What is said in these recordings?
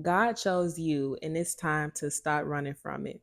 God chose you, and it's time to stop running from it.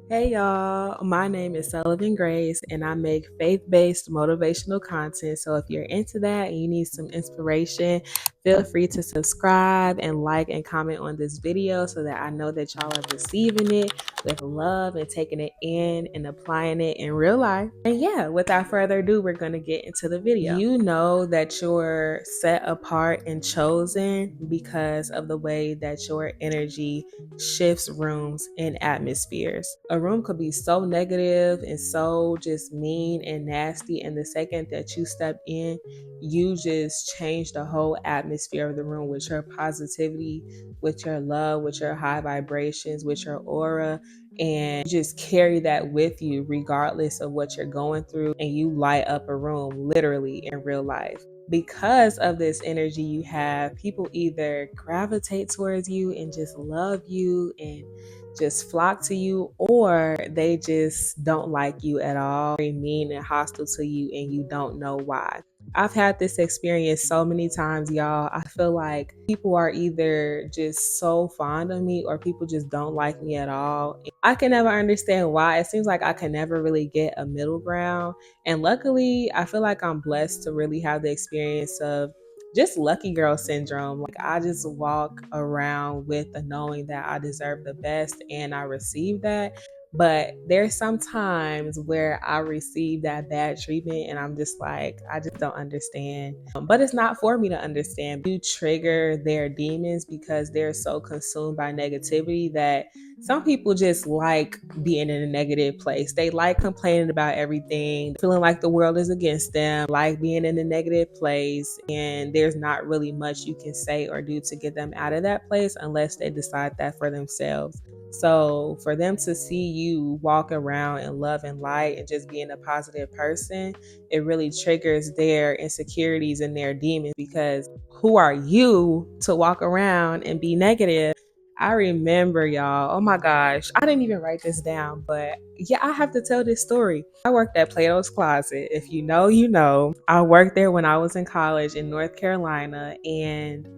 Hey y'all, my name is Sullivan Grace and I make faith-based motivational content. So if you're into that and you need some inspiration, feel free to subscribe and like and comment on this video so that I know that y'all are receiving it with love and taking it in and applying it in real life. And yeah, without further ado, we're going to get into the video. You know that you're set apart and chosen because of the way that your energy shifts rooms and atmospheres. A room could be so negative and so just mean and nasty, and the second that you step in, you just change the whole atmosphere of the room with your positivity, with your love, with your high vibrations, with your aura, and you just carry that with you regardless of what you're going through, and you light up a room literally in real life. Because of this energy you have, people either gravitate towards you and just love you and just flock to you, or they just don't like you at all, very mean and hostile to you, and you don't know why. I've had this experience so many times, y'all. I feel like people are either just so fond of me or people just don't like me at all. I can never understand why. It seems like I can never really get a middle ground. And luckily, I feel like I'm blessed to really have the experience of just lucky girl syndrome. Like, I just walk around with the knowing that I deserve the best and I receive that. But there's some times where I receive that bad treatment and I'm just like, I just don't understand. But it's not for me to understand. You trigger their demons because they're so consumed by negativity that some people just like being in a negative place. They like complaining about everything, feeling like the world is against them, like being in a negative place, and there's not really much you can say or do to get them out of that place unless they decide that for themselves. So for them to see you walk around in love and light and just being a positive person, it really triggers their insecurities and their demons, because who are you to walk around and be negative? I remember, y'all, oh my gosh, I didn't even write this down, but yeah, I have to tell this story. I worked at Plato's Closet. If you know, you know. I worked there when I was in college in North Carolina, and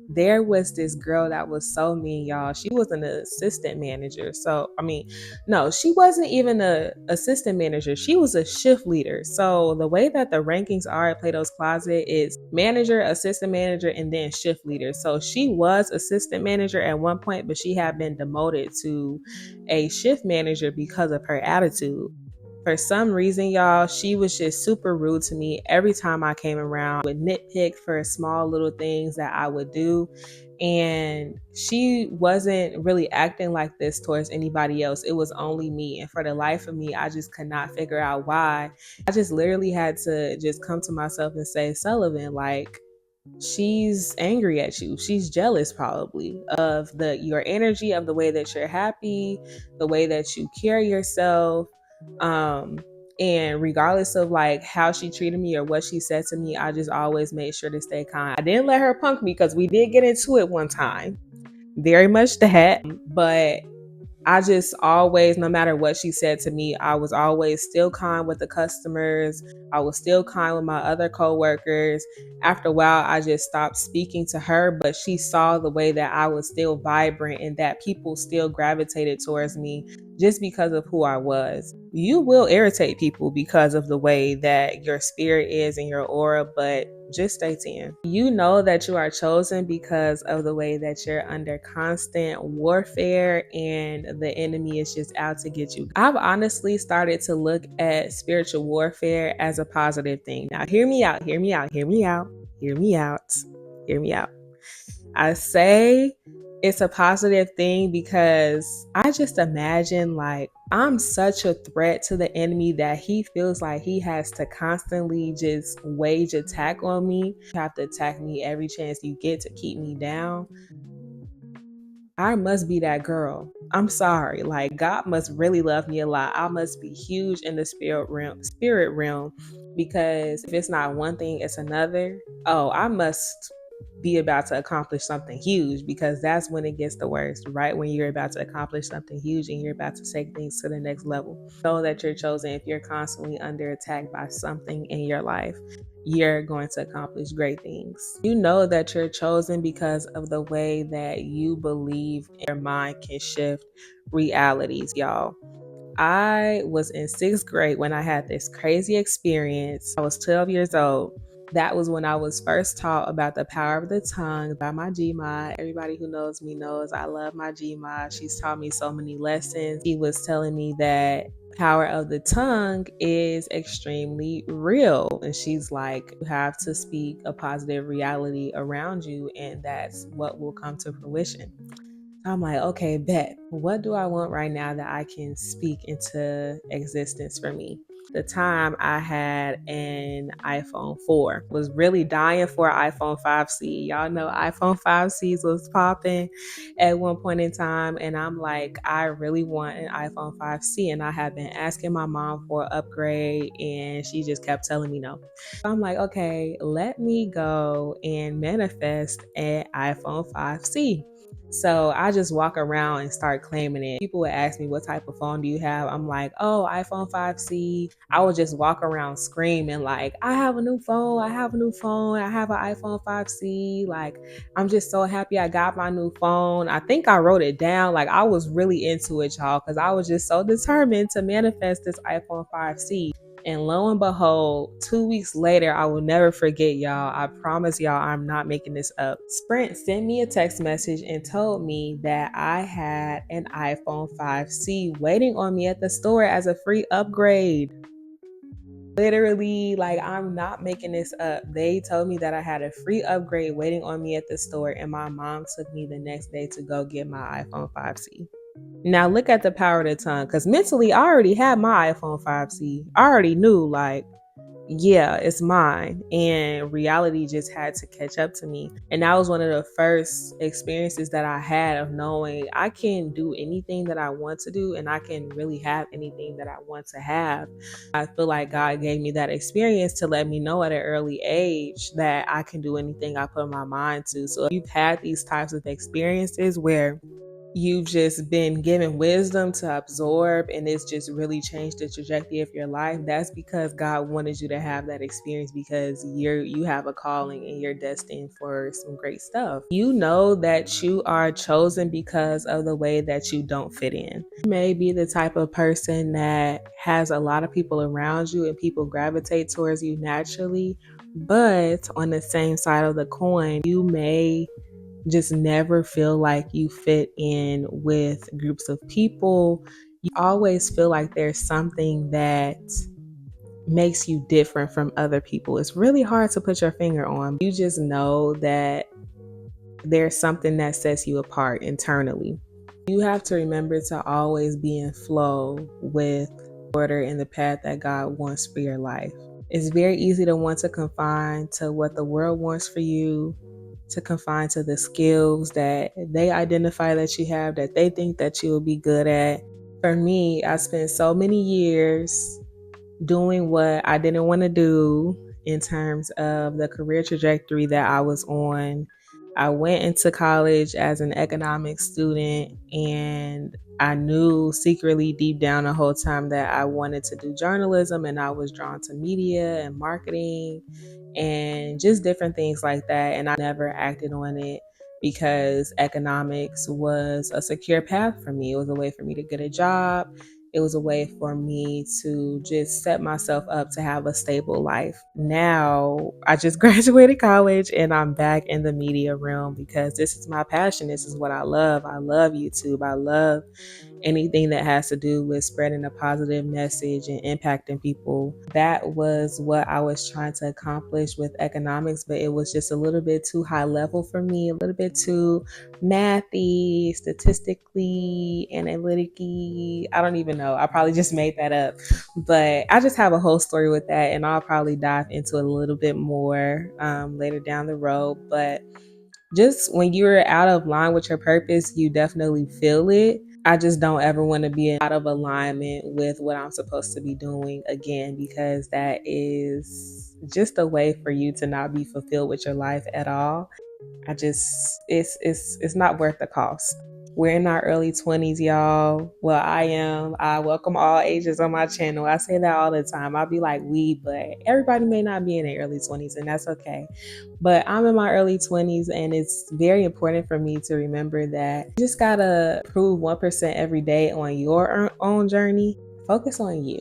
there was this girl that was so mean, y'all. She was an assistant manager. So, I mean, no, she wasn't even a assistant manager. She was a shift leader. So the way that the rankings are at Plato's Closet is manager, assistant manager, and then shift leader. So she was assistant manager at one point, but she had been demoted to a shift manager because of her attitude. For some reason, y'all, she was just super rude to me every time I came around, would nitpick for small little things that I would do. And she wasn't really acting like this towards anybody else. It was only me. And for the life of me, I just could not figure out why. I just literally had to just come to myself and say, Sullivan, like, she's angry at you. She's jealous probably of your energy, of the way that you're happy, the way that you carry yourself. And regardless of like how she treated me or what she said to me, I just always made sure to stay kind. I didn't let her punk me because we did get into it one time. Very much that. But I just always, no matter what she said to me, I was always still kind with the customers. I was still kind with my other coworkers. After a while, I just stopped speaking to her, but she saw the way that I was still vibrant and that people still gravitated towards me just because of who I was. You will irritate people because of the way that your spirit is and your aura, but just stay tuned. You know that you are chosen because of the way that you're under constant warfare and the enemy is just out to get you. I've honestly started to look at spiritual warfare as a positive thing. Now, hear me out, hear me out, hear me out, hear me out, hear me out. I say it's a positive thing because I just imagine, like, I'm such a threat to the enemy that he feels like he has to constantly just wage attack on me. You have to attack me every chance you get to keep me down. I must be that girl. I'm sorry. Like, God must really love me a lot. I must be huge in the spirit realm, because if it's not one thing, it's another. Oh, I must be about to accomplish something huge, because that's when it gets the worst, right? When you're about to accomplish something huge and you're about to take things to the next level. Know that you're chosen. If you're constantly under attack by something in your life, you're going to accomplish great things. You know that you're chosen because of the way that you believe your mind can shift realities, y'all. I was in 6th grade when I had this crazy experience. I was 12 years old. That was when I was first taught about the power of the tongue by my GMA. Everybody who knows me knows I love my GMA. She's taught me so many lessons. She was telling me that power of the tongue is extremely real. And she's like, you have to speak a positive reality around you, and that's what will come to fruition. I'm like, okay, bet. What do I want right now that I can speak into existence for me? The time I had an iPhone 4, was really dying for an iPhone 5C. Y'all know iPhone 5Cs was popping at one point in time. And I'm like, I really want an iPhone 5C. And I have been asking my mom for an upgrade, and she just kept telling me no. So I'm like, okay, let me go and manifest an iPhone 5C. So I just walk around and start claiming it. People would ask me, what type of phone do you have? I'm like, oh, iPhone 5C. I would just walk around screaming like, I have a new phone. I have a new phone. I have an iPhone 5C. Like, I'm just so happy I got my new phone. I think I wrote it down. Like, I was really into it, y'all, because I was just so determined to manifest this iPhone 5C. And lo and behold, 2 weeks later, I will never forget, y'all. I promise y'all, I'm not making this up. Sprint sent me a text message and told me that I had an iPhone 5C waiting on me at the store as a free upgrade. Literally, like, I'm not making this up. They told me that I had a free upgrade waiting on me at the store, and my mom took me the next day to go get my iPhone 5C. Now look at the power of the tongue, because mentally I already had my iPhone 5C. I already knew, like, yeah, it's mine. And reality just had to catch up to me. And that was one of the first experiences that I had of knowing I can do anything that I want to do, and I can really have anything that I want to have. I feel like God gave me that experience to let me know at an early age that I can do anything I put my mind to. So if you've had these types of experiences where you've just been given wisdom to absorb, and it's just really changed the trajectory of your life, that's because God wanted you to have that experience, because you have a calling and you're destined for some great stuff. You know that you are chosen because of the way that you don't fit in. You may be the type of person that has a lot of people around you and people gravitate towards you naturally, but on the same side of the coin, you may just never feel like you fit in with groups of people. You always feel like there's something that makes you different from other people. It's really hard to put your finger on. You just know that there's something that sets you apart internally. You have to remember to always be in flow with order and the path that God wants for your life. It's very easy to want to confine to what the world wants for you, to confine to the skills that they identify that you have, that they think that you will be good at. For me, I spent so many years doing what I didn't want to do in terms of the career trajectory that I was on. I went into college as an economics student, and I knew secretly deep down the whole time that I wanted to do journalism, and I was drawn to media and marketing and just different things like that. And I never acted on it because economics was a secure path for me. It was a way for me to get a job. It was a way for me to just set myself up to have a stable life. Now, I just graduated college and I'm back in the media realm because this is my passion. This is what I love. I love YouTube. I love anything that has to do with spreading a positive message and impacting people. That was what I was trying to accomplish with economics, but it was just a little bit too high level for me, a little bit too mathy, statistically, analytic-y. I don't even know. I probably just made that up, but I just have a whole story with that, and I'll probably dive into it a little bit more later down the road. But just when you're out of line with your purpose, you definitely feel it. I just don't ever want to be out of alignment with what I'm supposed to be doing again, because that is just a way for you to not be fulfilled with your life at all. It's not worth the cost. We're in our early 20s, y'all. Well, I am. I welcome all ages on my channel. I say that all the time. I'll be like we, but everybody may not be in their early 20s, and that's okay. But I'm in my early 20s, and it's very important for me to remember that you just gotta prove 1% every day on your own journey. Focus on you.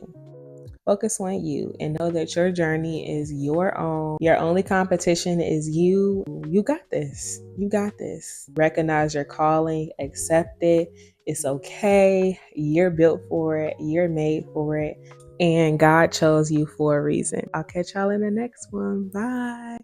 Focus on you and know that your journey is your own. Your only competition is you. You got this. You got this. Recognize your calling, accept it. It's okay. You're built for it. You're made for it. And God chose you for a reason. I'll catch y'all in the next one. Bye.